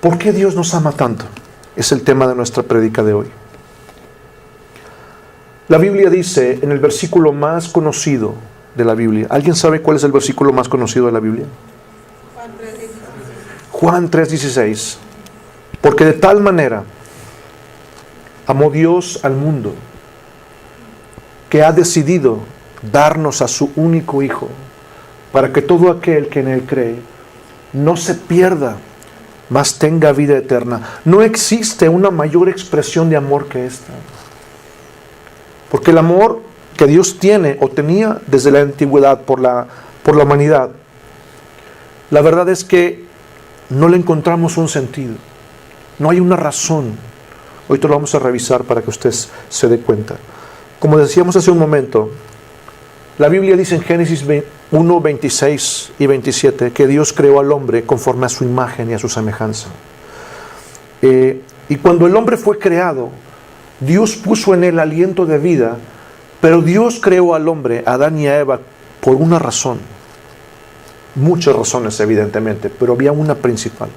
¿Por qué Dios nos ama tanto? Es el tema de nuestra prédica de hoy. La Biblia dice en el versículo más conocido de la Biblia. ¿Alguien sabe cuál es el versículo más conocido de la Biblia? Juan 3:16. Porque de tal manera amó Dios al mundo que ha decidido darnos a su único Hijo, para que todo aquel que en Él cree no se pierda, mas tenga vida eterna. No existe una mayor expresión de amor que esta. Porque el amor que Dios tiene o tenía desde la antigüedad por la humanidad, la verdad es que no le encontramos un sentido. No hay una razón. Hoy te lo vamos a revisar para que usted se dé cuenta. Como decíamos hace un momento, la Biblia dice en Génesis 1, 26 y 27 que Dios creó al hombre conforme a su imagen y a su semejanza. Y cuando el hombre fue creado, Dios puso en él aliento de vida, pero Dios creó al hombre, a Adán y a Eva, por una razón. Muchas razones, evidentemente, pero había una principal.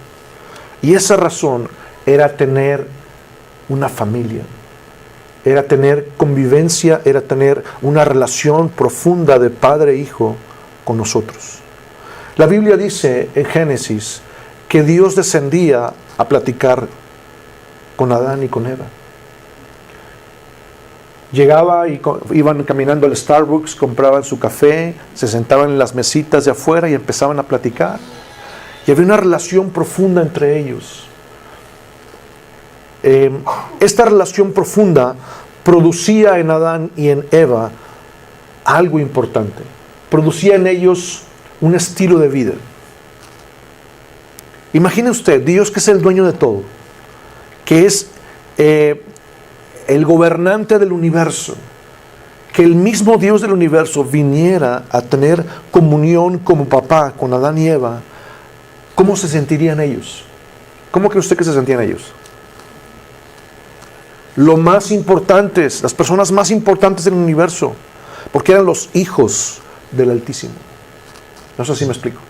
Y esa razón era tener una familia, era tener convivencia, era tener una relación profunda de padre e hijo con nosotros. La Biblia dice en Génesis que Dios descendía a platicar con Adán y con Eva. Llegaba y iban caminando al Starbucks, compraban su café, se sentaban en las mesitas de afuera y empezaban a platicar. Y había una relación profunda entre ellos. Esta relación profunda producía en Adán y en Eva algo importante. Producía en ellos un estilo de vida. Imagine usted, Dios que es el dueño de todo, que es el gobernante del universo, que el mismo Dios del universo viniera a tener comunión como papá con Adán y Eva. ¿Cómo se sentirían ellos? ¿Cómo cree usted que se sentían ellos? Lo más importantes, las personas más importantes del universo, porque eran los hijos del Altísimo. No sé si me explico.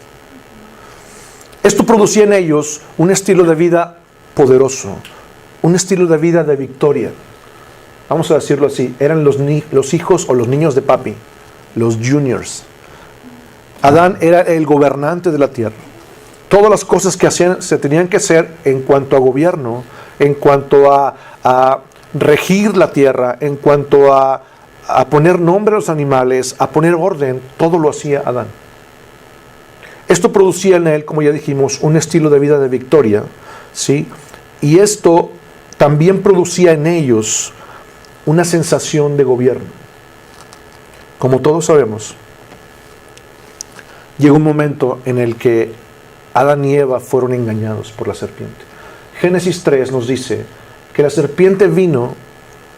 Esto producía en ellos un estilo de vida poderoso, un estilo de vida de victoria. Vamos a decirlo así, eran los hijos o los niños de papi, los juniors. Adán era el gobernante de la tierra. Todas las cosas que hacían se tenían que hacer en cuanto a gobierno, en cuanto a regir la tierra, en cuanto a poner nombre a los animales, a poner orden, todo lo hacía Adán. Esto producía en él, como ya dijimos, un estilo de vida de victoria, ¿sí? Y esto también producía en ellos una sensación de gobierno. Como todos sabemos, llegó un momento en el que Adán y Eva fueron engañados por la serpiente. Génesis 3 nos dice que la serpiente vino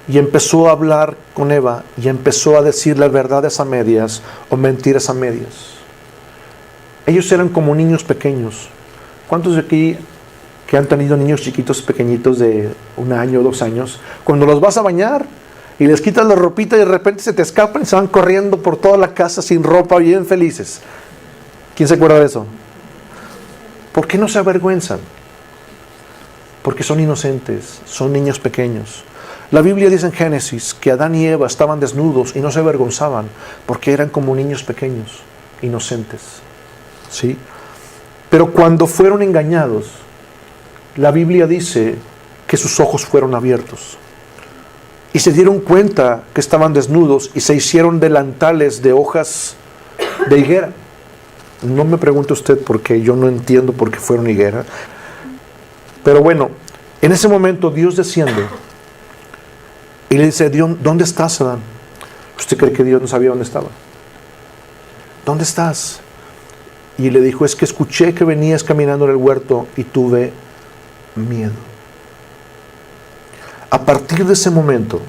y empezó a hablar con Eva y empezó a decirle verdades a medias o mentiras a medias. Ellos eran como niños pequeños. ¿Cuántos de aquí que han tenido niños chiquitos pequeñitos de 1 año o 2 años, cuando los vas a bañar y les quitas la ropita y de repente se te escapan y se van corriendo por toda la casa sin ropa, bien felices? ¿Quién se acuerda de eso? ¿Por qué no se avergüenzan? Porque son inocentes, son niños pequeños. La Biblia dice en Génesis que Adán y Eva estaban desnudos y no se avergonzaban porque eran como niños pequeños, inocentes. ¿Sí? Pero cuando fueron engañados, la Biblia dice que sus ojos fueron abiertos y se dieron cuenta que estaban desnudos y se hicieron delantales de hojas de higuera. No me pregunte usted porque yo no entiendo por qué fueron higuera. Pero bueno, en ese momento Dios desciende y le dice: Dios, ¿dónde estás, Adán? ¿Usted cree que Dios no sabía dónde estaba? ¿Dónde estás? Y le dijo: es que escuché que venías caminando en el huerto y tuve miedo. A partir de ese momento,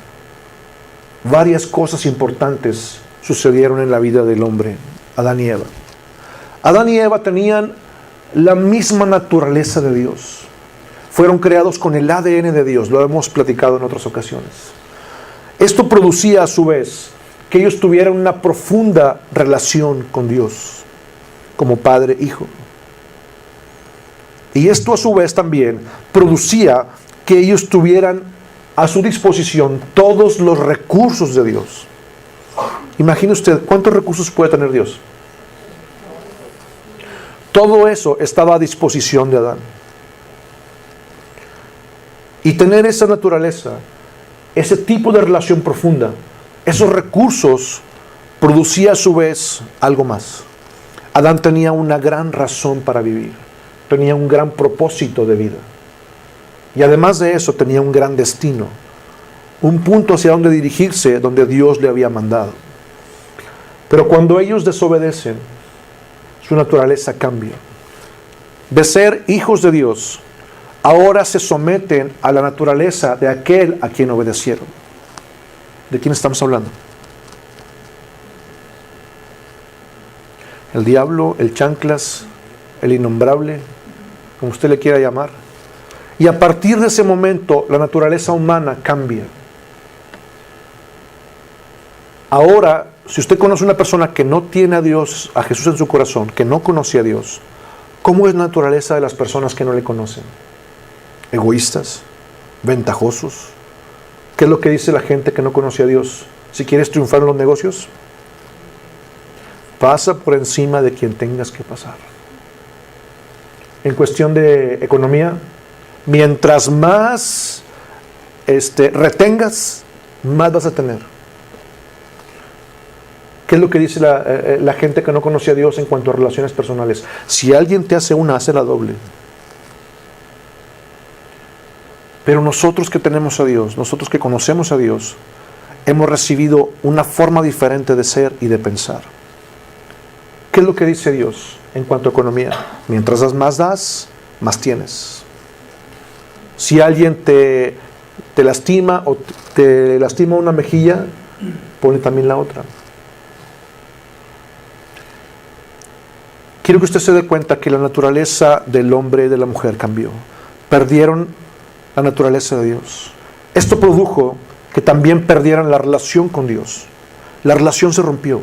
varias cosas importantes sucedieron en la vida del hombre, Adán y Eva. Adán y Eva tenían la misma naturaleza de Dios. Fueron creados con el ADN de Dios, lo hemos platicado en otras ocasiones. Esto producía a su vez que ellos tuvieran una profunda relación con Dios, como padre-hijo. Y esto a su vez también producía que ellos tuvieran a su disposición todos los recursos de Dios. Imagine usted, ¿cuántos recursos puede tener Dios? Todo eso estaba a disposición de Adán. Y tener esa naturaleza, ese tipo de relación profunda, esos recursos, producía a su vez algo más. Adán tenía una gran razón para vivir, tenía un gran propósito de vida. Y además de eso tenía un gran destino, un punto hacia donde dirigirse, donde Dios le había mandado. Pero cuando ellos desobedecen, su naturaleza cambia. De ser hijos de Dios, ahora se someten a la naturaleza de aquel a quien obedecieron. ¿De quién estamos hablando? El diablo, el chanclas, el innombrable, como usted le quiera llamar. Y a partir de ese momento, la naturaleza humana cambia. Ahora, si usted conoce a una persona que no tiene a Dios, a Jesús en su corazón, que no conoce a Dios, ¿cómo es la naturaleza de las personas que no le conocen? Egoístas, ventajosos. ¿Qué es lo que dice la gente que no conoce a Dios? Si quieres triunfar en los negocios, pasa por encima de quien tengas que pasar. En cuestión de economía, mientras más retengas, más vas a tener. ¿Qué es lo que dice la gente que no conoce a Dios en cuanto a relaciones personales? Si alguien te hace una, hace la doble. Pero nosotros que tenemos a Dios, nosotros que conocemos a Dios, hemos recibido una forma diferente de ser y de pensar. ¿Qué es lo que dice Dios en cuanto a economía? Mientras das, más tienes. Si alguien te lastima o te lastima una mejilla, pone también la otra. Quiero que usted se dé cuenta que la naturaleza del hombre y de la mujer cambió. Perdieron la naturaleza de Dios. Esto produjo que también perdieran la relación con Dios. La relación se rompió.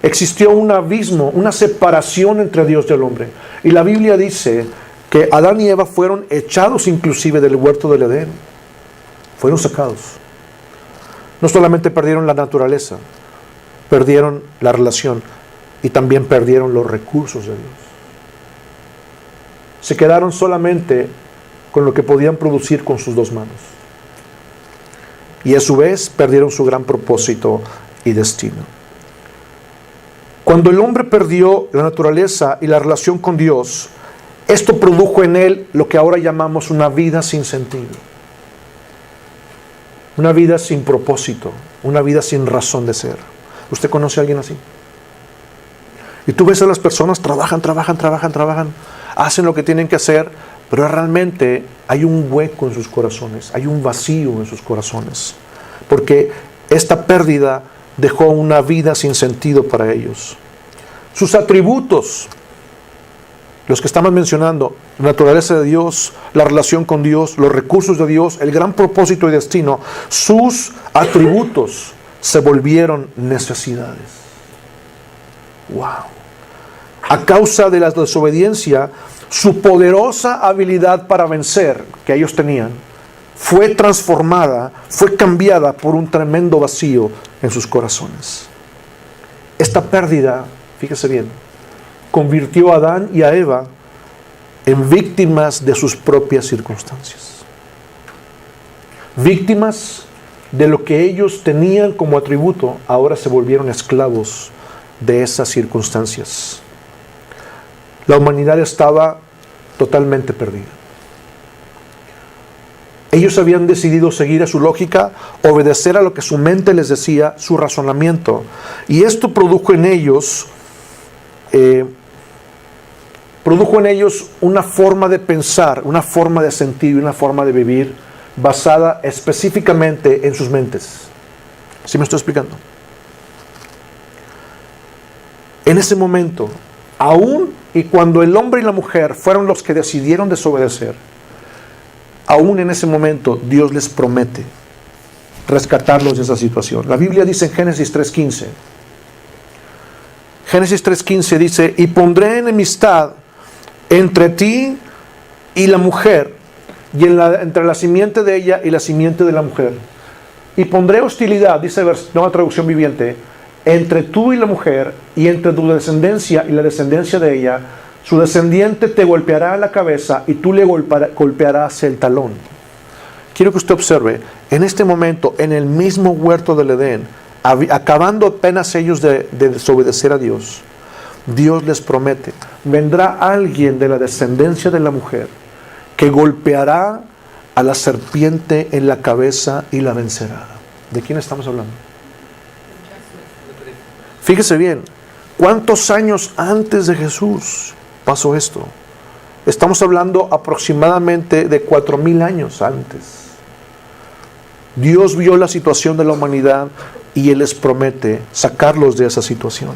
Existió un abismo, una separación entre Dios y el hombre. Y la Biblia dice que Adán y Eva fueron echados inclusive del huerto del Edén. Fueron sacados. No solamente perdieron la naturaleza, perdieron la relación y también perdieron los recursos de Dios. Se quedaron solamente con lo que podían producir con sus dos manos. Y a su vez perdieron su gran propósito y destino. Cuando el hombre perdió la naturaleza y la relación con Dios, esto produjo en él lo que ahora llamamos una vida sin sentido. Una vida sin propósito, una vida sin razón de ser. ¿Usted conoce a alguien así? Y tú ves a las personas, trabajan, hacen lo que tienen que hacer, pero realmente hay un hueco en sus corazones, hay un vacío en sus corazones, porque esta pérdida dejó una vida sin sentido para ellos. Sus atributos, los que estamos mencionando, la naturaleza de Dios, la relación con Dios, los recursos de Dios, el gran propósito y destino, sus atributos se volvieron necesidades. ¡Wow! A causa de la desobediencia, su poderosa habilidad para vencer que ellos tenían fue transformada, fue cambiada por un tremendo vacío en sus corazones. Esta pérdida, fíjese bien, convirtió a Adán y a Eva en víctimas de sus propias circunstancias. Víctimas de lo que ellos tenían como atributo, ahora se volvieron esclavos de esas circunstancias. La humanidad estaba totalmente perdida. Ellos habían decidido seguir a su lógica, obedecer a lo que su mente les decía, su razonamiento. Y esto produjo en ellos una forma de pensar, una forma de sentir y una forma de vivir basada específicamente en sus mentes. ¿Sí me estoy explicando? En ese momento, aún y cuando el hombre y la mujer fueron los que decidieron desobedecer, aún en ese momento Dios les promete rescatarlos de esa situación. La Biblia dice en Génesis 3:15, Génesis 3:15 dice: y pondré enemistad entre ti y la mujer, y entre la simiente de ella y la simiente de la mujer. Y pondré hostilidad, dice Nueva Traducción Viviente, entre tú y la mujer, y entre tu descendencia y la descendencia de ella. Su descendiente te golpeará la cabeza y tú le golpearás el talón. Quiero que usted observe, en este momento, en el mismo huerto del Edén, acabando apenas ellos de desobedecer a Dios, Dios les promete, vendrá alguien de la descendencia de la mujer que golpeará a la serpiente en la cabeza y la vencerá. ¿De quién estamos hablando? Fíjese bien, ¿cuántos años antes de Jesús pasó esto? Estamos hablando aproximadamente de 4,000 años antes. Dios vio la situación de la humanidad y Él les promete sacarlos de esa situación.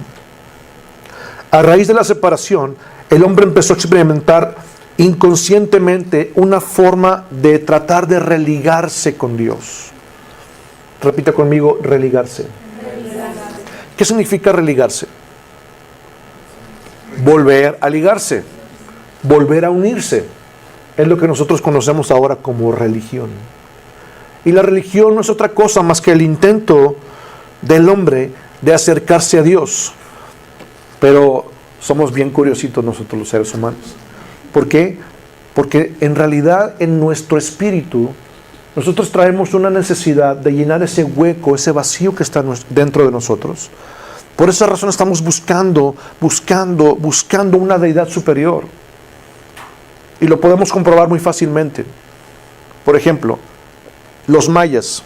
A raíz de la separación, el hombre empezó a experimentar inconscientemente una forma de tratar de religarse con Dios. Repita conmigo, religarse. ¿Qué significa religarse? Volver a ligarse, volver a unirse. Es lo que nosotros conocemos ahora como religión. Y la religión no es otra cosa más que el intento del hombre de acercarse a Dios. Pero somos bien curiositos nosotros los seres humanos. ¿Por qué? Porque en realidad en nuestro espíritu nosotros traemos una necesidad de llenar ese hueco, ese vacío que está dentro de nosotros. Por esa razón estamos buscando una deidad superior. Y lo podemos comprobar muy fácilmente. Por ejemplo, los mayas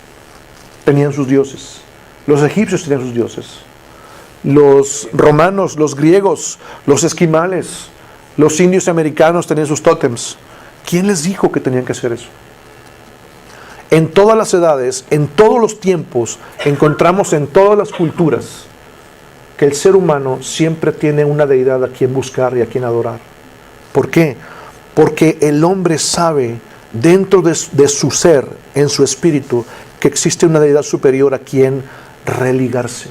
tenían sus dioses. Los egipcios tenían sus dioses. Los romanos, los griegos, los esquimales, los indios americanos tenían sus tótems. ¿Quién les dijo que tenían que hacer eso? En todas las edades, en todos los tiempos, encontramos en todas las culturas que el ser humano siempre tiene una deidad a quien buscar y a quien adorar. ¿Por qué? Porque el hombre sabe dentro de su ser, en su espíritu, que existe una deidad superior a quien religarse.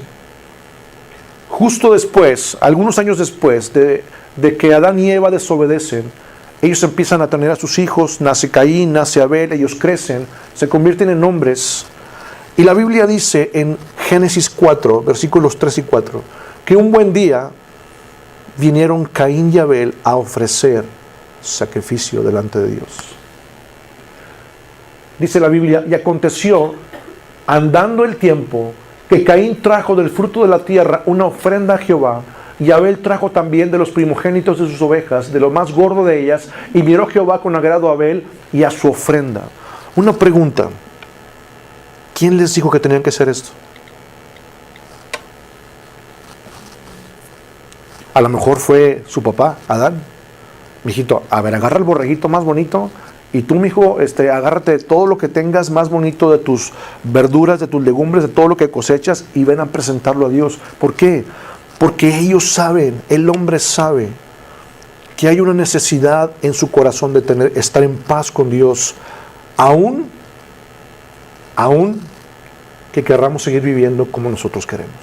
Justo después, algunos años después de que Adán y Eva desobedecen, ellos empiezan a tener a sus hijos, nace Caín, nace Abel, ellos crecen, se convierten en hombres. Y la Biblia dice en Génesis 4, versículos 3 y 4, que un buen día vinieron Caín y Abel a ofrecer sacrificio delante de Dios. Dice la Biblia, y aconteció, andando el tiempo, que Caín trajo del fruto de la tierra una ofrenda a Jehová, y Abel trajo también de los primogénitos de sus ovejas, de lo más gordo de ellas, y miró Jehová con agrado a Abel y a su ofrenda. Una pregunta, ¿quién les dijo que tenían que hacer esto? A lo mejor fue su papá, Adán. Mijito, a ver, agarra el borreguito más bonito, y tú, mijo, agárrate todo lo que tengas más bonito de tus verduras, de tus legumbres, de todo lo que cosechas, y ven a presentarlo a Dios. ¿Por qué? Porque ellos saben, el hombre sabe, que hay una necesidad en su corazón de estar en paz con Dios, aún que querramos seguir viviendo como nosotros queremos.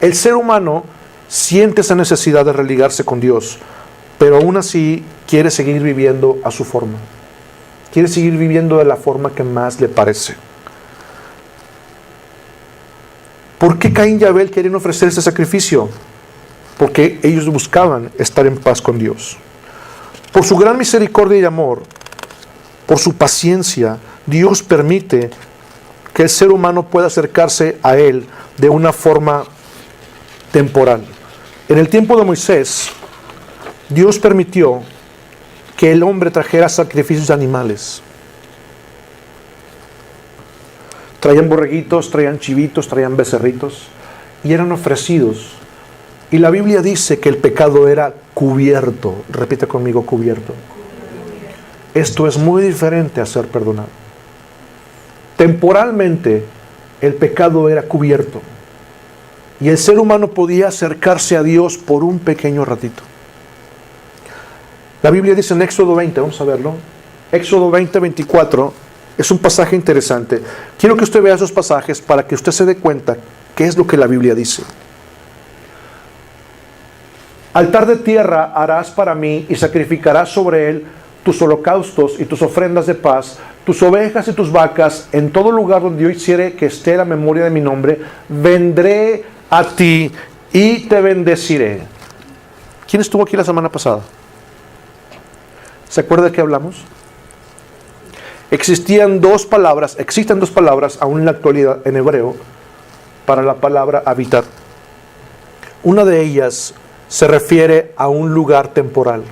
El ser humano siente esa necesidad de religarse con Dios, pero aún así quiere seguir viviendo a su forma. Quiere seguir viviendo de la forma que más le parece. ¿Por qué Caín y Abel querían ofrecer ese sacrificio? Porque ellos buscaban estar en paz con Dios. Por su gran misericordia y amor, por su paciencia, Dios permite que el ser humano pueda acercarse a Él de una forma temporal. En el tiempo de Moisés, Dios permitió que el hombre trajera sacrificios de animales. Traían borreguitos, traían chivitos, traían becerritos y eran ofrecidos. Y la Biblia dice que el pecado era cubierto. Repite conmigo, cubierto. Esto es muy diferente a ser perdonado. Temporalmente, el pecado era cubierto. Y el ser humano podía acercarse a Dios por un pequeño ratito. La Biblia dice en Éxodo 20, vamos a verlo. Éxodo 20, 24, es un pasaje interesante. Quiero que usted vea esos pasajes para que usted se dé cuenta qué es lo que la Biblia dice. Altar de tierra harás para mí y sacrificarás sobre él tus holocaustos y tus ofrendas de paz, tus ovejas y tus vacas, en todo lugar donde yo hiciere que esté la memoria de mi nombre, vendré a ti y te bendeciré. ¿Quién estuvo aquí la semana pasada? ¿Se acuerda de qué hablamos? Existen dos palabras aún en la actualidad en hebreo para la palabra habitar. Una de ellas se refiere a un lugar temporal.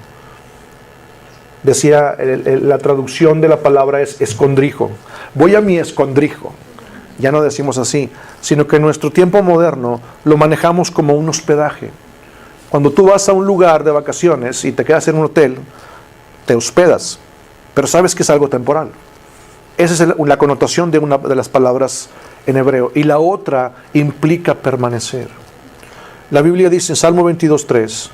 Decía, la traducción de la palabra es escondrijo. Voy a mi escondrijo. Ya no decimos así, sino que en nuestro tiempo moderno lo manejamos como un hospedaje. Cuando tú vas a un lugar de vacaciones y te quedas en un hotel, te hospedas, pero sabes que es algo temporal. Esa es la connotación de una de las palabras en hebreo. Y la otra implica permanecer. La Biblia dice en Salmo 22:3,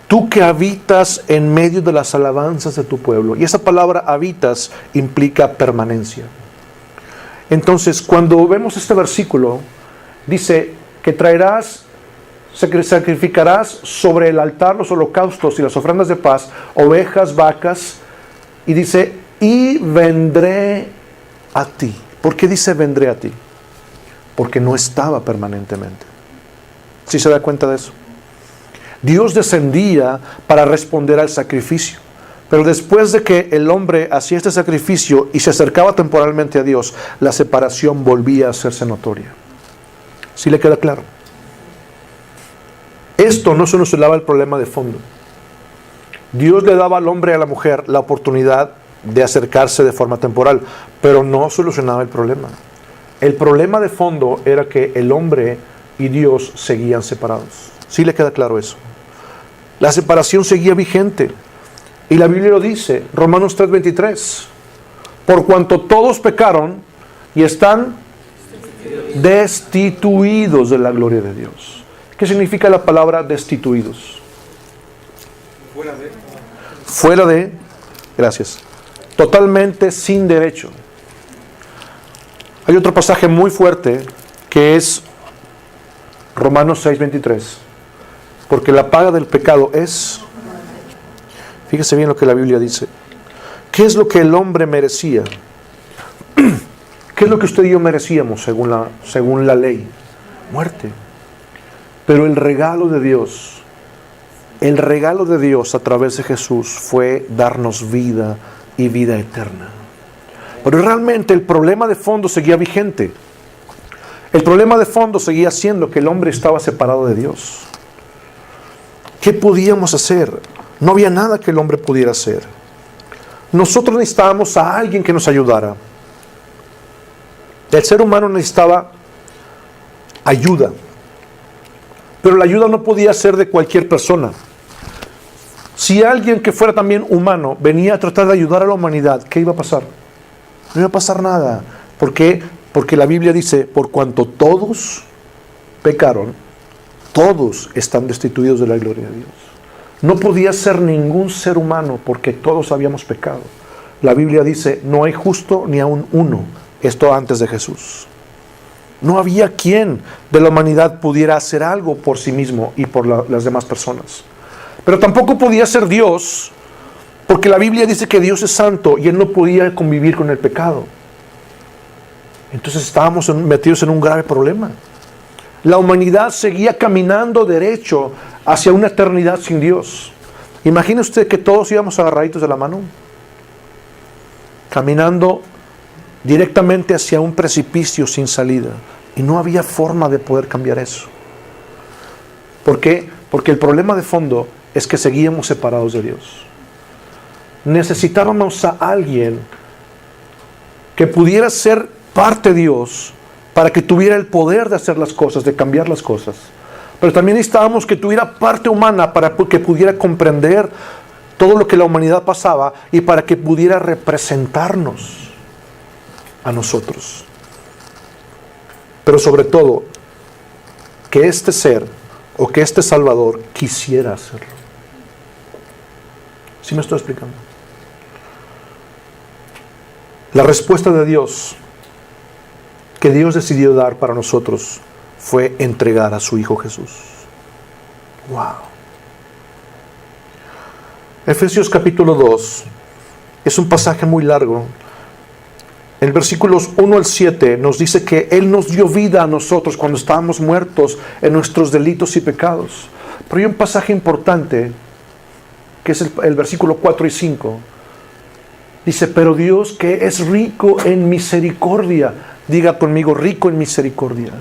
tú que habitas en medio de las alabanzas de tu pueblo. Y esa palabra habitas implica permanencia. Entonces, cuando vemos este versículo, dice que sacrificarás sobre el altar los holocaustos y las ofrendas de paz, ovejas, vacas, y dice, y vendré a ti. ¿Por qué dice vendré a ti? Porque no estaba permanentemente. ¿Sí se da cuenta de eso? Dios descendía para responder al sacrificio. Pero después de que el hombre hacía este sacrificio y se acercaba temporalmente a Dios, la separación volvía a hacerse notoria. ¿Sí le queda claro? Esto no solucionaba el problema de fondo. Dios le daba al hombre y a la mujer la oportunidad de acercarse de forma temporal, pero no solucionaba el problema. El problema de fondo era que el hombre y Dios seguían separados. ¿Sí le queda claro eso? La separación seguía vigente. Y la Biblia lo dice, Romanos 3:23. Por cuanto todos pecaron y están destituidos de la gloria de Dios. ¿Qué significa la palabra destituidos? Fuera de, gracias. Totalmente sin derecho. Hay otro pasaje muy fuerte que es Romanos 6:23. Porque la paga del pecado es... Fíjese bien lo que la Biblia dice. ¿Qué es lo que el hombre merecía? ¿Qué es lo que usted y yo merecíamos según la ley? Muerte. Pero el regalo de Dios a través de Jesús fue darnos vida y vida eterna. Pero realmente el problema de fondo seguía vigente. El problema de fondo seguía siendo que el hombre estaba separado de Dios. ¿Qué podíamos hacer? No había nada que el hombre pudiera hacer. Nosotros necesitábamos a alguien que nos ayudara. El ser humano necesitaba ayuda. Pero la ayuda no podía ser de cualquier persona. Si alguien que fuera también humano venía a tratar de ayudar a la humanidad, ¿qué iba a pasar? No iba a pasar nada. ¿Por qué? Porque la Biblia dice, por cuanto todos pecaron, todos están destituidos de la gloria de Dios. No podía ser ningún ser humano porque todos habíamos pecado. La Biblia dice, no hay justo ni aun uno. Esto antes de Jesús. No había quien de la humanidad pudiera hacer algo por sí mismo y por las demás personas. Pero tampoco podía ser Dios, porque la Biblia dice que Dios es santo y Él no podía convivir con el pecado. Entonces estábamos metidos en un grave problema. La humanidad seguía caminando derecho hacia una eternidad sin Dios. Imagine usted que todos íbamos agarraditos de la mano, caminando directamente hacia un precipicio sin salida. Y no había forma de poder cambiar eso. ¿Por qué? Porque el problema de fondo es que seguíamos separados de Dios. Necesitábamos a alguien que pudiera ser parte de Dios para que tuviera el poder de hacer las cosas, de cambiar las cosas. Pero también necesitábamos que tuviera parte humana para que pudiera comprender todo lo que la humanidad pasaba y para que pudiera representarnos a nosotros. Pero sobre todo, que este ser o que este Salvador quisiera hacerlo. ¿Sí me estoy explicando? La respuesta de Dios que Dios decidió dar para nosotros fue entregar a su Hijo Jesús. ¡Wow! Efesios capítulo 2 es un pasaje muy largo. En versículos 1 al 7 nos dice que Él nos dio vida a nosotros cuando estábamos muertos en nuestros delitos y pecados. Pero hay un pasaje importante, que es el versículo 4 y 5. Dice, pero Dios que es rico en misericordia. Diga conmigo, rico en misericordia.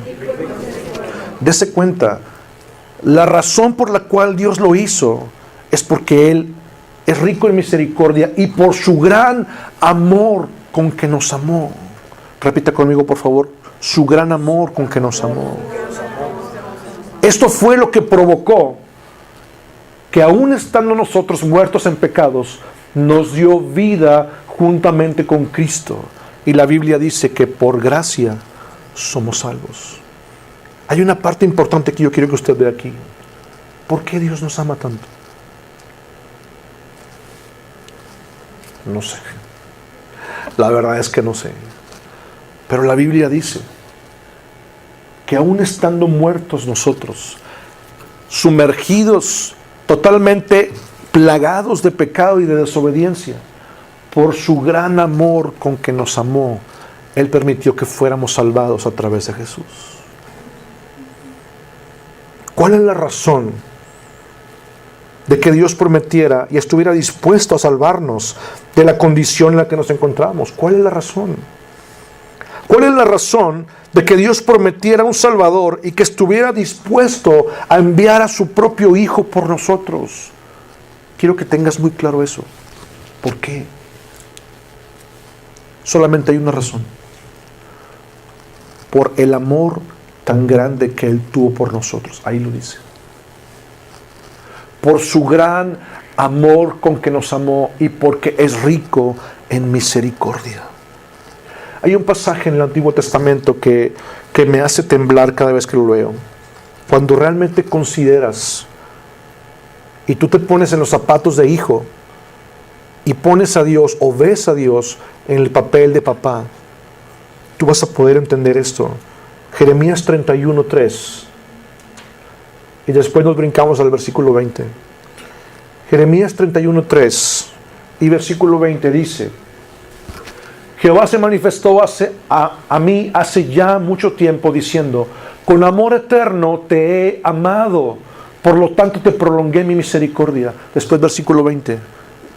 Dese cuenta, la razón por la cual Dios lo hizo es porque Él es rico en misericordia y por su gran amor con que nos amó. Repita conmigo, por favor, su gran amor con que nos amó. Esto fue lo que provocó que aún estando nosotros muertos en pecados, nos dio vida juntamente con Cristo. Y la Biblia dice que por gracia somos salvos. Hay una parte importante que yo quiero que usted vea aquí. ¿Por qué Dios nos ama tanto? No sé. La verdad es que no sé. Pero la Biblia dice que aún estando muertos nosotros, sumergidos, totalmente plagados de pecado y de desobediencia, por su gran amor con que nos amó, Él permitió que fuéramos salvados a través de Jesús. ¿Cuál es la razón de que Dios prometiera y estuviera dispuesto a salvarnos de la condición en la que nos encontramos? ¿Cuál es la razón? ¿Cuál es la razón de que Dios prometiera un Salvador y que estuviera dispuesto a enviar a su propio Hijo por nosotros? Quiero que tengas muy claro eso. ¿Por qué? Solamente hay una razón. Por el amor tan grande que Él tuvo por nosotros. Ahí lo dice. Por su gran amor con que nos amó y porque es rico en misericordia. Hay un pasaje en el Antiguo Testamento que me hace temblar cada vez que lo leo. Cuando realmente consideras y tú te pones en los zapatos de hijo y pones a Dios o ves a Dios en el papel de papá, tú vas a poder entender esto. Jeremías 31:3. Y después nos brincamos al versículo 20. Jeremías 31:3 y versículo 20 dice: Jehová se manifestó a mí hace ya mucho tiempo diciendo, con amor eterno te he amado, por lo tanto te prolongué mi misericordia. Después versículo 20.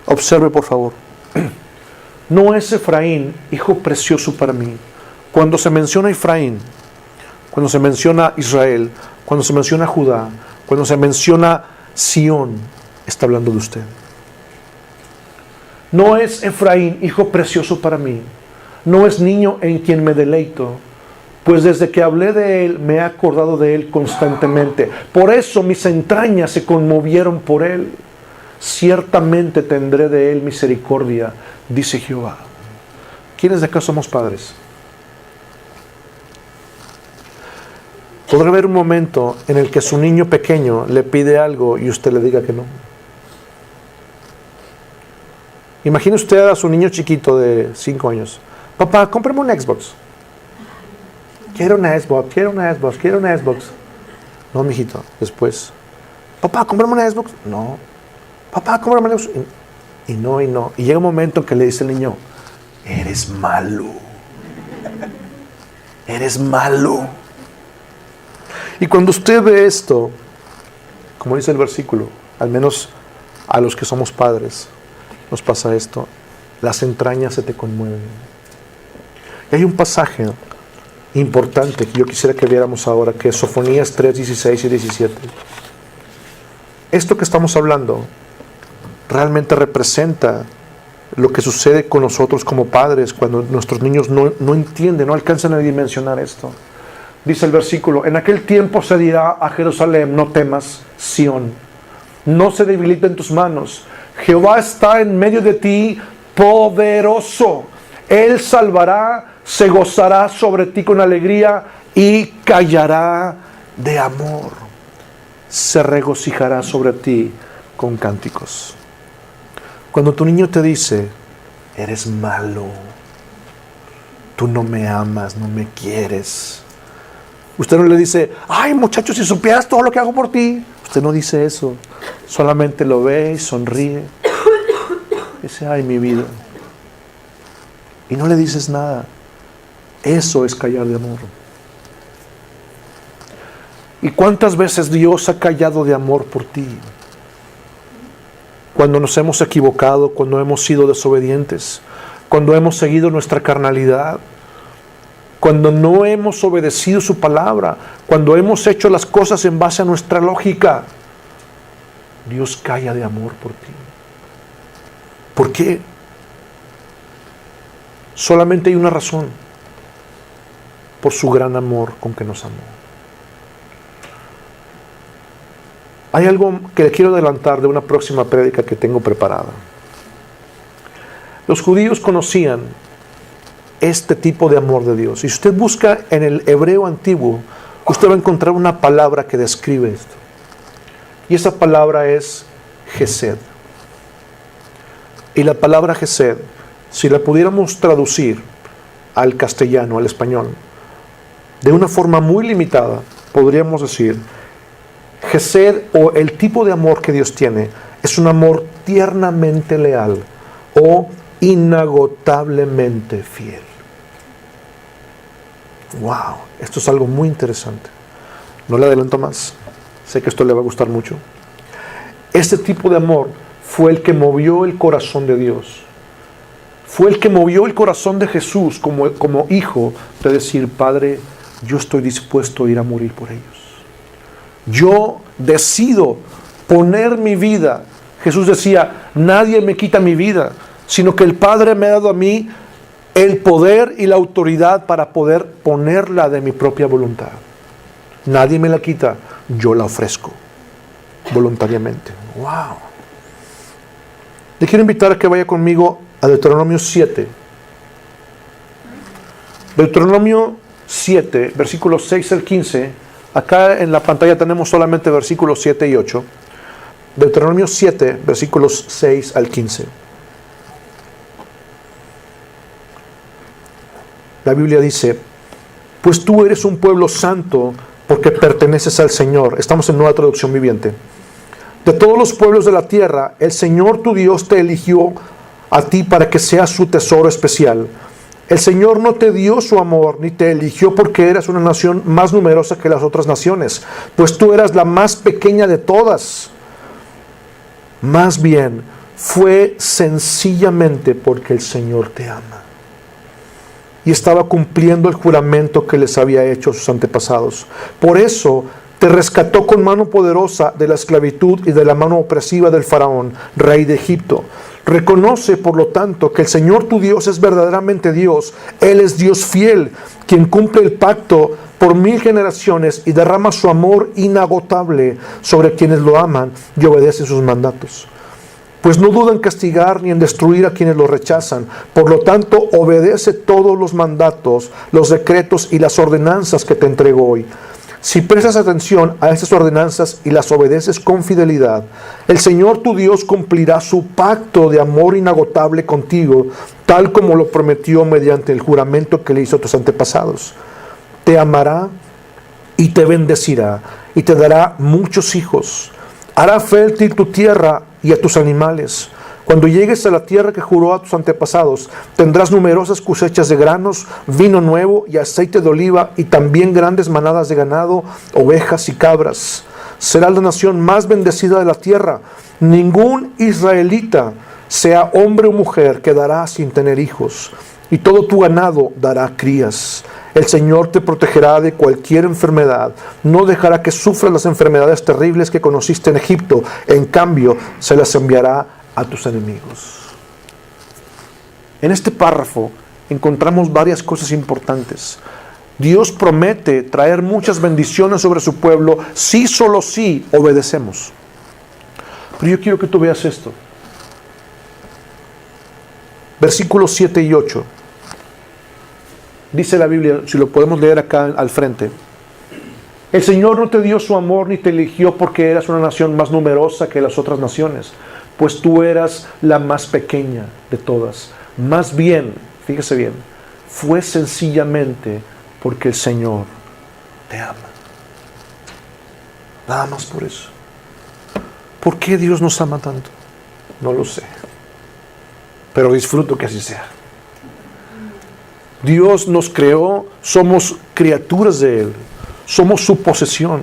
Observe por favor. No es Efraín hijo precioso para mí. Cuando se menciona Efraín, cuando se menciona Israel, cuando se menciona Judá, cuando se menciona Sión, está hablando de usted. No es Efraín hijo precioso para mí. No es niño en quien me deleito, pues desde que hablé de él me he acordado de él constantemente. Por eso mis entrañas se conmovieron por él. Ciertamente tendré de él misericordia, dice Jehová. ¿Quiénes de acá somos padres? Podrá haber un momento en el que su niño pequeño le pide algo y usted le diga que no. Imagine usted a su niño chiquito de 5 años. Papá, cómprame un Xbox. Quiero una Xbox, quiero una Xbox, quiero una Xbox. No, mijito, después. Papá, cómprame una Xbox. No. Papá, cómprame una Xbox. Y no, y no. Y llega un momento en que le dice el niño, eres malo. Eres malo. Y cuando usted ve esto, como dice el versículo, al menos a los que somos padres, nos pasa esto, las entrañas se te conmueven. Y hay un pasaje importante que yo quisiera que viéramos ahora, que es Sofonías 3, 16 y 17. Esto que estamos hablando realmente representa lo que sucede con nosotros como padres cuando nuestros niños no entienden, no alcanzan a dimensionar esto. Dice el versículo, en aquel tiempo se dirá a Jerusalén, no temas, Sión, no se debiliten tus manos. Jehová está en medio de ti, poderoso. Él salvará, se gozará sobre ti con alegría y callará de amor. Se regocijará sobre ti con cánticos. Cuando tu niño te dice, eres malo, tú no me amas, no me quieres. Usted no le dice, ay muchacho, si supieras todo lo que hago por ti. Usted no dice eso. Solamente lo ve y sonríe Dice, ay, mi vida. Y no le dices nada. Eso es callar de amor. ¿Y cuántas veces Dios ha callado de amor por ti? Cuando nos hemos equivocado, cuando hemos sido desobedientes, cuando hemos seguido nuestra carnalidad, cuando no hemos obedecido su palabra, cuando hemos hecho las cosas en base a nuestra lógica, Dios calla de amor por ti. ¿Por qué? Solamente hay una razón: por su gran amor con que nos amó. Hay algo que le quiero adelantar de una próxima prédica que tengo preparada. Los judíos conocían este tipo de amor de Dios. Y si usted busca en el hebreo antiguo, usted va a encontrar una palabra que describe esto. Y esa palabra es Gesed. Y la palabra Gesed, si la pudiéramos traducir al castellano, al español, de una forma muy limitada, podríamos decir: Gesed, o el tipo de amor que Dios tiene, es un amor tiernamente leal o inagotablemente fiel. Wow, esto es algo muy interesante. No le adelanto más. Sé que esto le va a gustar mucho. Este tipo de amor fue el que movió el corazón de Dios. Fue el que movió el corazón de Jesús como hijo, de decir: Padre, yo estoy dispuesto a ir a morir por ellos. Yo decido poner mi vida. Jesús decía: nadie me quita mi vida, sino que el Padre me ha dado a mí el poder y la autoridad para poder ponerla de mi propia voluntad. Nadie me la quita, yo la ofrezco voluntariamente. ¡Wow! Le quiero invitar a que vaya conmigo a Deuteronomio 7. Deuteronomio 7, versículos 6 al 15. Acá en la pantalla tenemos solamente versículos 7 y 8. Deuteronomio 7, versículos 6 al 15. La Biblia dice: pues tú eres un pueblo santo porque perteneces al Señor. Estamos en Nueva Traducción Viviente. De todos los pueblos de la tierra, el Señor tu Dios te eligió a ti para que seas su tesoro especial. El Señor no te dio su amor, ni te eligió porque eras una nación más numerosa que las otras naciones, pues tú eras la más pequeña de todas. Más bien, fue sencillamente porque el Señor te ama. Y estaba cumpliendo el juramento que les había hecho a sus antepasados. Por eso te rescató con mano poderosa de la esclavitud y de la mano opresiva del faraón, rey de Egipto. Reconoce, por lo tanto, que el Señor tu Dios es verdaderamente Dios. Él es Dios fiel, quien cumple el pacto por 1000 generaciones y derrama su amor inagotable sobre quienes lo aman y obedecen sus mandatos. Pues no duda en castigar ni en destruir a quienes lo rechazan. Por lo tanto, obedece todos los mandatos, los decretos y las ordenanzas que te entrego hoy. Si prestas atención a estas ordenanzas y las obedeces con fidelidad, el Señor tu Dios cumplirá su pacto de amor inagotable contigo, tal como lo prometió mediante el juramento que le hizo a tus antepasados. Te amará y te bendecirá y te dará muchos hijos. Hará fértil tu tierra y a tus animales. Cuando llegues a la tierra que juró a tus antepasados, tendrás numerosas cosechas de granos, vino nuevo y aceite de oliva, y también grandes manadas de ganado, ovejas y cabras. Serás la nación más bendecida de la tierra. Ningún israelita, sea hombre o mujer, quedará sin tener hijos, y todo tu ganado dará crías. El Señor te protegerá de cualquier enfermedad. No dejará que sufras las enfermedades terribles que conociste en Egipto. En cambio, se las enviará a tus enemigos. En este párrafo encontramos varias cosas importantes. Dios promete traer muchas bendiciones sobre su pueblo si, solo si, obedecemos. Pero yo quiero que tú veas esto. Versículos 7 y 8. Dice la Biblia, si lo podemos leer acá al frente: el Señor no te dio su amor ni te eligió porque eras una nación más numerosa que las otras naciones, pues tú eras la más pequeña de todas. Más bien, fíjese bien, fue sencillamente porque el Señor te ama. Nada más por eso. ¿Por qué Dios nos ama tanto? No lo sé. pero disfruto que así sea. Dios nos creó, somos criaturas de Él, somos su posesión.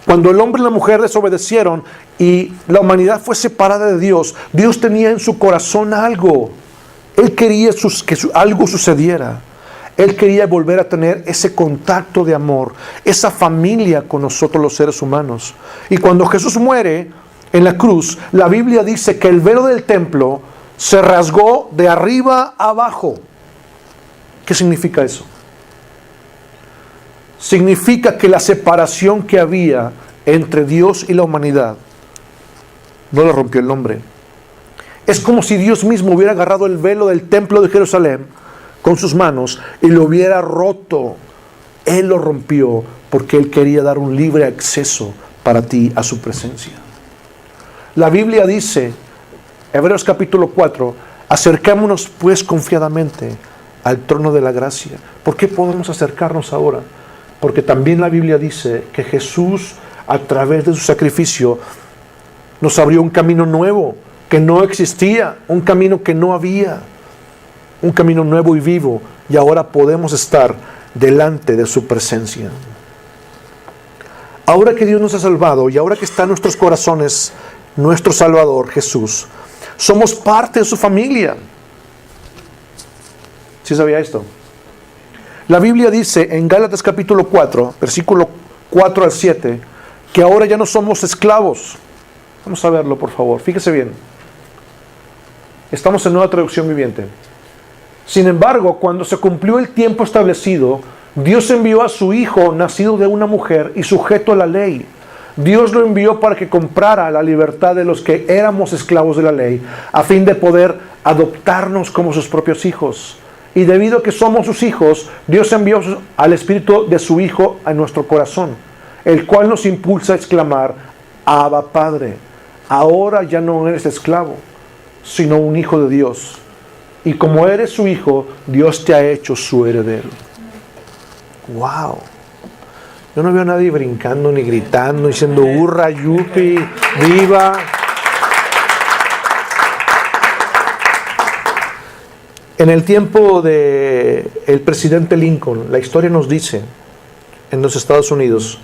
Cuando el hombre y la mujer desobedecieron y la humanidad fue separada de Dios, Dios tenía en su corazón algo. Él quería que algo sucediera. Él quería volver a tener ese contacto de amor, esa familia con nosotros los seres humanos. Y cuando Jesús muere en la cruz, la Biblia dice que el velo del templo se rasgó de arriba a abajo. ¿Qué significa eso? Significa que la separación que había entre Dios y la humanidad no la rompió el hombre. Es como si Dios mismo hubiera agarrado el velo del templo de Jerusalén con sus manos y lo hubiera roto. Él lo rompió porque Él quería dar un libre acceso para ti a su presencia. La Biblia dice, Hebreos capítulo 4, acercémonos pues confiadamente al trono de la gracia. ¿Por qué podemos acercarnos ahora? Porque también la Biblia dice que Jesús, a través de su sacrificio, nos abrió un camino nuevo que no existía, un camino que no había, un camino nuevo y vivo, y ahora podemos estar delante de su presencia. Ahora que Dios nos ha salvado y ahora que está en nuestros corazones nuestro Salvador Jesús, somos parte de su familia. ¿Sí sabía esto? La Biblia dice en Gálatas capítulo 4, versículo 4 al 7, que ahora ya no somos esclavos. Vamos a verlo, por favor. Fíjese bien. Estamos en Nueva Traducción Viviente. Sin embargo, cuando se cumplió el tiempo establecido, Dios envió a su Hijo, nacido de una mujer y sujeto a la ley. Dios lo envió para que comprara la libertad de los que éramos esclavos de la ley, a fin de poder adoptarnos como sus propios hijos. Y debido a que somos sus hijos, Dios envió al Espíritu de su Hijo a nuestro corazón, el cual nos impulsa a exclamar, Abba Padre. Ahora ya no eres esclavo, sino un hijo de Dios. Y como eres su hijo, Dios te ha hecho su heredero. ¡Wow! Yo no veo a nadie brincando, ni gritando, diciendo, hurra, yupi, viva. En el tiempo del presidente Lincoln, la historia nos dice, en los Estados Unidos,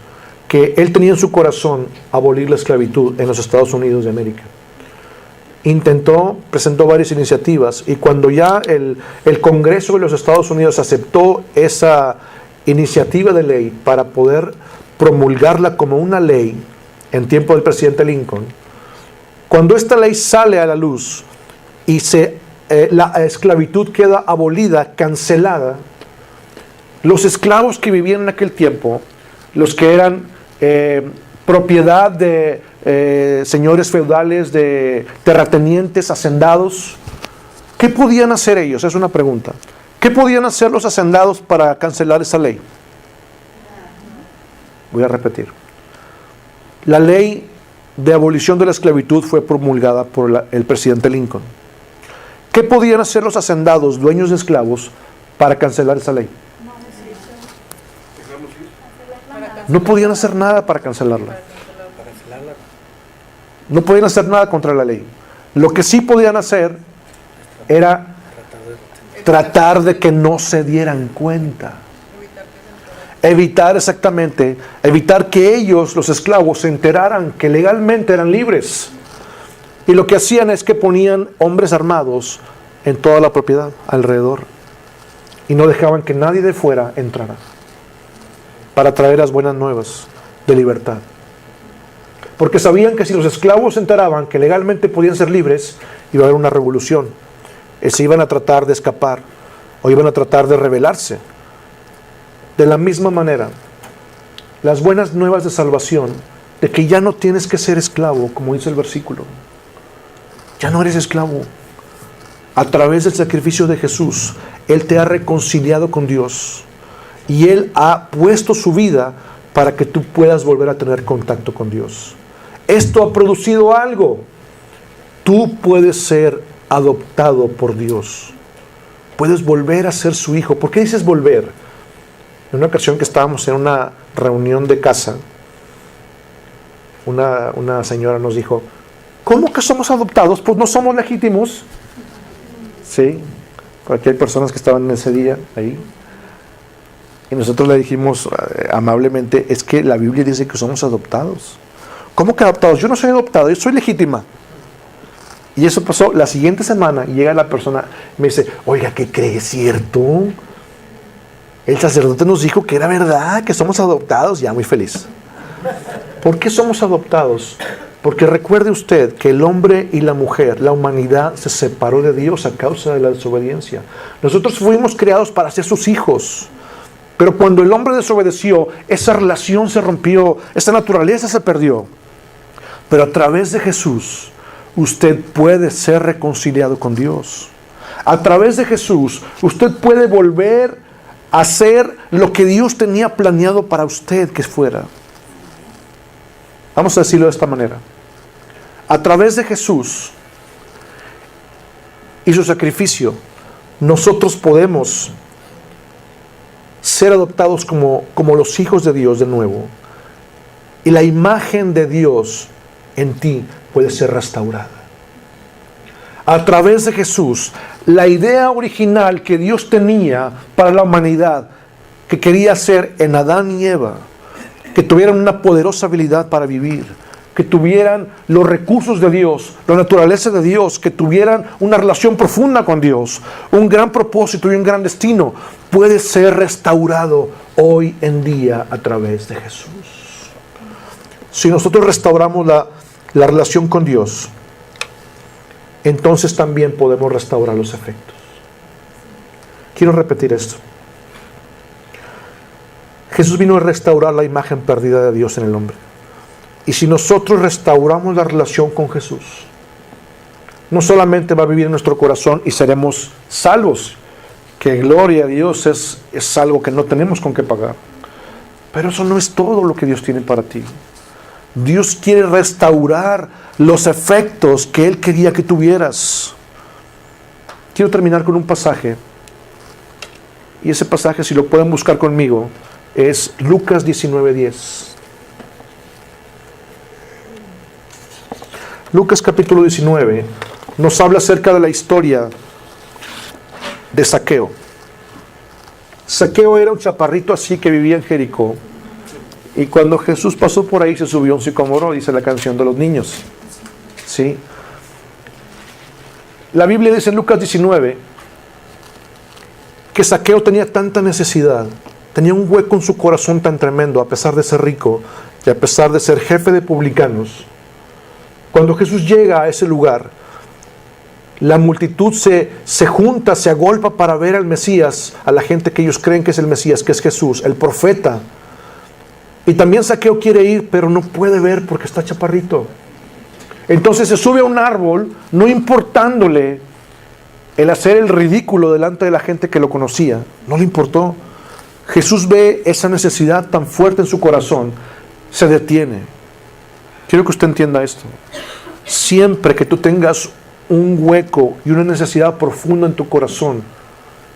que él tenía en su corazón abolir la esclavitud en los Estados Unidos de América. Presentó varias iniciativas, y cuando ya el Congreso de los Estados Unidos aceptó esa iniciativa de ley para poder promulgarla como una ley en tiempo del presidente Lincoln, cuando esta ley sale a la luz y la esclavitud queda abolida, cancelada, los esclavos que vivían en aquel tiempo, los que eran propiedad de señores feudales, de terratenientes, hacendados, ¿qué podían hacer ellos? Es una pregunta. ¿Qué podían hacer los hacendados para cancelar esa ley? Voy a repetir. La ley de abolición de la esclavitud fue promulgada por el presidente Lincoln. ¿Qué podían hacer los hacendados, dueños de esclavos, para cancelar esa ley? No podían hacer nada para cancelarla. No podían hacer nada contra la ley. Lo que sí podían hacer era tratar de que no se dieran cuenta. Evitar que ellos, los esclavos, se enteraran que legalmente eran libres. Y lo que hacían es que ponían hombres armados en toda la propiedad alrededor. Y no dejaban que nadie de fuera entrara para traer las buenas nuevas de libertad. Porque sabían que si los esclavos se enteraban que legalmente podían ser libres, iba a haber una revolución. Se iban a tratar de escapar o iban a tratar de rebelarse. De la misma manera, las buenas nuevas de salvación, de que ya no tienes que ser esclavo, como dice el versículo. Ya no eres esclavo. A través del sacrificio de Jesús, Él te ha reconciliado con Dios. Y Él ha puesto su vida para que tú puedas volver a tener contacto con Dios. Esto ha producido algo. Tú puedes ser adoptado por Dios. Puedes volver a ser su hijo. ¿Por qué dices volver? En una ocasión que estábamos en una reunión de casa, una señora nos dijo, ¿cómo que somos adoptados? Pues no somos legítimos. ¿sí? Porque hay personas que estaban en ese día ahí. Y nosotros le dijimos amablemente, es que la Biblia dice que somos adoptados. ¿Cómo que adoptados? Yo no soy adoptado, yo soy legítima. Y eso pasó la siguiente semana, y llega la persona, me dice, oiga, ¿qué cree? ¿Es cierto? El sacerdote nos dijo que era verdad, que somos adoptados. Ya, muy feliz. ¿Por qué somos adoptados? Porque recuerde usted que el hombre y la mujer, la humanidad, se separó de Dios a causa de la desobediencia. Nosotros fuimos creados para ser sus hijos. Pero cuando el hombre desobedeció, esa relación se rompió, esa naturaleza se perdió. Pero a través de Jesús, usted puede ser reconciliado con Dios. A través de Jesús, usted puede volver a ser lo que Dios tenía planeado para usted que fuera. Vamos a decirlo de esta manera. A través de Jesús y su sacrificio, nosotros podemos ser adoptados como los hijos de Dios de nuevo. Y la imagen de Dios en ti puede ser restaurada. A través de Jesús, la idea original que Dios tenía para la humanidad, que quería hacer en Adán y Eva, que tuvieran una poderosa habilidad para vivir, que tuvieran los recursos de Dios, la naturaleza de Dios, que tuvieran una relación profunda con Dios, un gran propósito y un gran destino, puede ser restaurado hoy en día a través de Jesús. Si nosotros restauramos la relación con Dios, entonces también podemos restaurar los efectos. Quiero repetir esto. Jesús vino a restaurar la imagen perdida de Dios en el hombre. Y si nosotros restauramos la relación con Jesús, no solamente va a vivir en nuestro corazón y seremos salvos, que gloria a Dios es algo que no tenemos con qué pagar. Pero eso no es todo lo que Dios tiene para ti. Dios quiere restaurar los efectos que Él quería que tuvieras. Quiero terminar con un pasaje. Y ese pasaje, si lo pueden buscar conmigo, es Lucas 19:10. Lucas capítulo 19 nos habla acerca de la historia de Zaqueo. Zaqueo era un chaparrito así que vivía en Jericó. Y cuando Jesús pasó por ahí se subió a un sicómoro, dice la canción de los niños. ¿Sí? La Biblia dice en Lucas 19 que Zaqueo tenía tanta necesidad, tenía un hueco en su corazón tan tremendo, a pesar de ser rico y a pesar de ser jefe de publicanos. Cuando Jesús llega a ese lugar, la multitud se junta, se agolpa para ver al Mesías, a la gente que ellos creen que es el Mesías, que es Jesús, el profeta. Y también Zaqueo quiere ir, pero no puede ver porque está chaparrito. Entonces se sube a un árbol, no importándole el hacer el ridículo delante de la gente que lo conocía. No le importó. Jesús ve esa necesidad tan fuerte en su corazón, se detiene. Quiero que usted entienda esto. Siempre que tú tengas un hueco y una necesidad profunda en tu corazón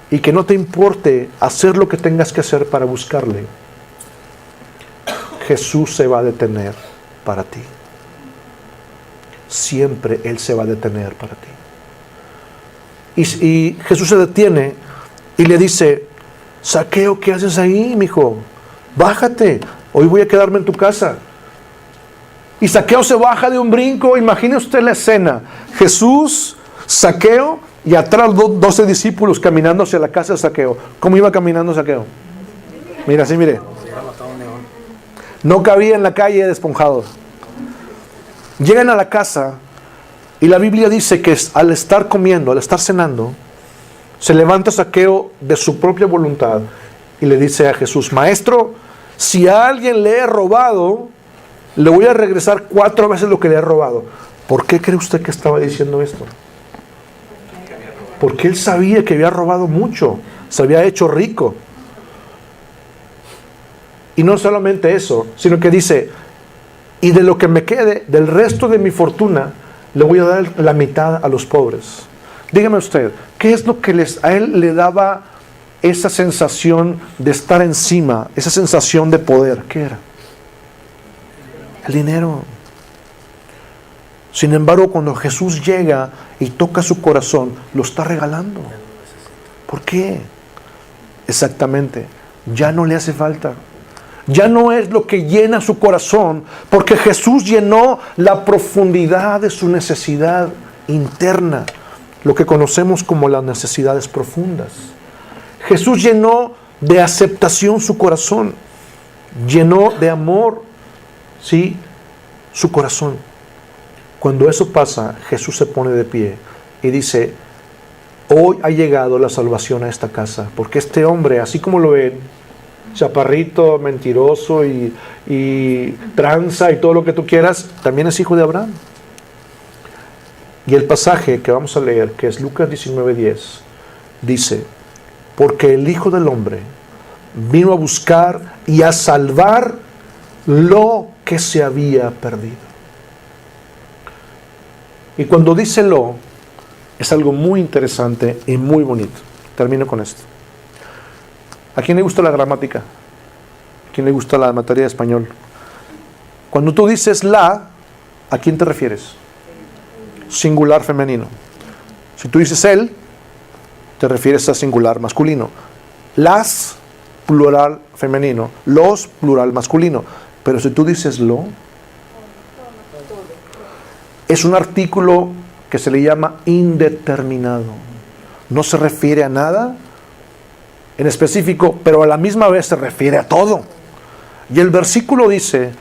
y que no te importe hacer lo que tengas que hacer para buscarle, Jesús se va a detener para ti. Siempre Él se va a detener para ti. Y Jesús se detiene y le dice: Zaqueo, ¿qué haces ahí, mijo? Bájate, hoy voy a quedarme en tu casa. Y Zaqueo se baja de un brinco. Imagine usted la escena: Jesús, Zaqueo y atrás 12 discípulos caminando hacia la casa de Zaqueo. ¿Cómo iba caminando Zaqueo? Mira, así mire. No cabía en la calle desponjado. Llegan a la casa y la Biblia dice que al estar comiendo, al estar cenando, se levanta Zaqueo de su propia voluntad y le dice a Jesús: Maestro, si a alguien le he robado, le voy a regresar 4 veces lo que le he robado. ¿Por qué cree usted que estaba diciendo esto? Porque él sabía que había robado mucho, se había hecho rico. Y no solamente eso, sino que dice: y de lo que me quede, del resto de mi fortuna, le voy a dar la mitad a los pobres. Dígame usted, ¿qué es lo que a él le daba esa sensación de estar encima, esa sensación de poder? ¿Qué era? El dinero. Sin embargo, cuando Jesús llega y toca su corazón, lo está regalando. ¿Por qué? Exactamente, ya no le hace falta. Ya no es lo que llena su corazón, porque Jesús llenó la profundidad de su necesidad interna, lo que conocemos como las necesidades profundas. Jesús llenó de aceptación su corazón, llenó de amor, ¿sí?, su corazón. Cuando eso pasa, Jesús se pone de pie y dice: hoy ha llegado la salvación a esta casa, porque este hombre, así como lo ven, chaparrito, mentiroso y tranza y todo lo que tú quieras, también es hijo de Abraham. Y el pasaje que vamos a leer, que es Lucas 19:10, dice: porque el Hijo del Hombre vino a buscar y a salvar lo que se había perdido. Y cuando dice lo, es algo muy interesante y muy bonito. Termino con esto. ¿A quién le gusta la gramática? ¿A quién le gusta la materia de español? Cuando tú dices la, ¿a quién te refieres? Singular femenino. Si tú dices él, te refieres a singular masculino. Las, plural femenino. Los, plural masculino. Pero si tú dices lo, es un artículo que se le llama indeterminado. No se refiere a nada en específico, pero a la misma vez se refiere a todo. Y el versículo dice: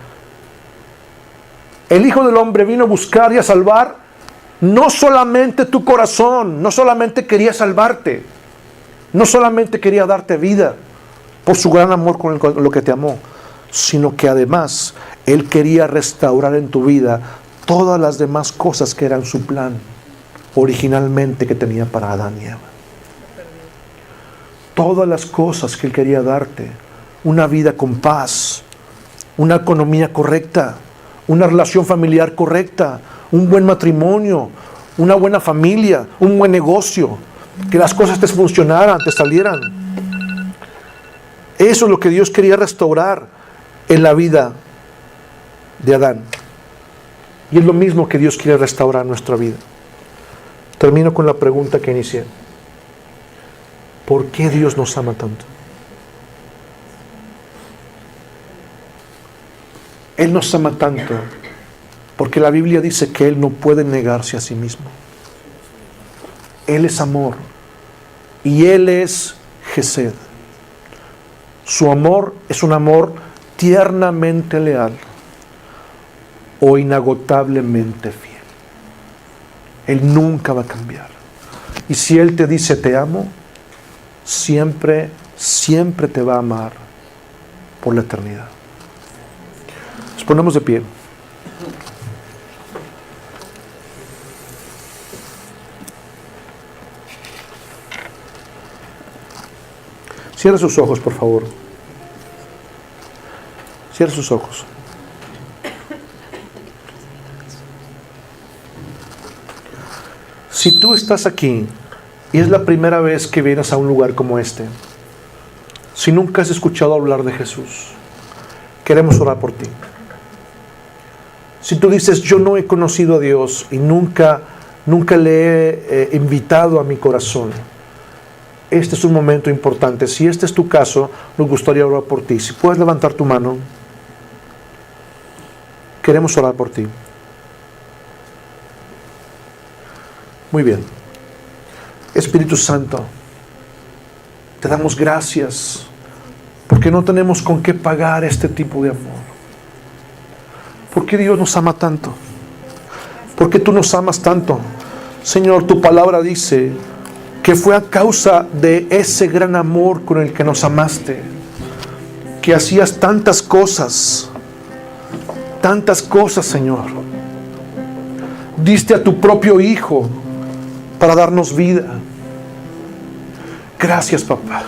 el Hijo del Hombre vino a buscar y a salvar no solamente tu corazón, no solamente quería salvarte, no solamente quería darte vida por su gran amor con lo que te amó, sino que además Él quería restaurar en tu vida todas las demás cosas que eran su plan originalmente que tenía para Adán y Eva. Todas las cosas que Él quería darte: una vida con paz, una economía correcta, una relación familiar correcta, un buen matrimonio, una buena familia, un buen negocio, que las cosas te funcionaran, te salieran. Eso es lo que Dios quería restaurar en la vida de Adán. Y es lo mismo que Dios quiere restaurar en nuestra vida. Termino con la pregunta que inicié. ¿Por qué Dios nos ama tanto? Él nos ama tanto porque la Biblia dice que Él no puede negarse a sí mismo. Él es amor y Él es Gesed. Su amor es un amor tiernamente leal o inagotablemente fiel. Él nunca va a cambiar. Y si Él te dice te amo, siempre, siempre te va a amar por la eternidad. Nos ponemos de pie. Cierra sus ojos, por favor. Cierra sus ojos. Si tú estás aquí y es la primera vez que vienes a un lugar como este, si nunca has escuchado hablar de Jesús, queremos orar por ti. Si tú dices: yo no he conocido a Dios y nunca le he invitado a mi corazón, este es un momento importante. Si este es tu caso, nos gustaría orar por ti. Si puedes levantar tu mano, queremos orar por ti. Muy bien. Espíritu Santo, te damos gracias porque no tenemos con qué pagar este tipo de amor. ¿Por qué Dios nos ama tanto? ¿Por qué tú nos amas tanto? Señor, tu palabra dice que fue a causa de ese gran amor con el que nos amaste, que hacías tantas cosas, Señor. Diste a tu propio Hijo para darnos vida. Gracias, papá.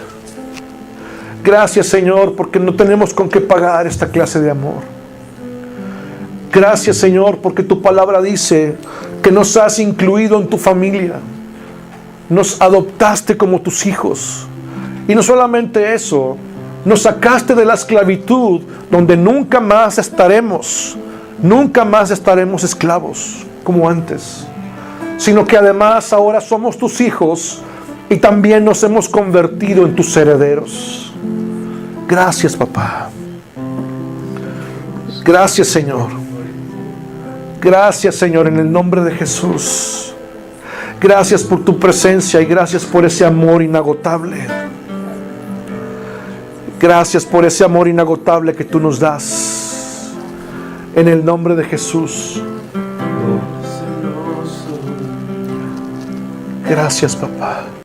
Gracias, Señor, porque no tenemos con qué pagar esta clase de amor. Gracias, Señor, porque tu palabra dice que nos has incluido en tu familia. Nos adoptaste como tus hijos. Y no solamente eso, nos sacaste de la esclavitud donde nunca más estaremos esclavos como antes, sino que además ahora somos tus hijos y también nos hemos convertido en tus herederos. Gracias, papá. Gracias, Señor. Gracias, Señor, en el nombre de Jesús. Gracias por tu presencia y gracias por ese amor inagotable. Gracias por ese amor inagotable que tú nos das. En el nombre de Jesús. Gracias, papá.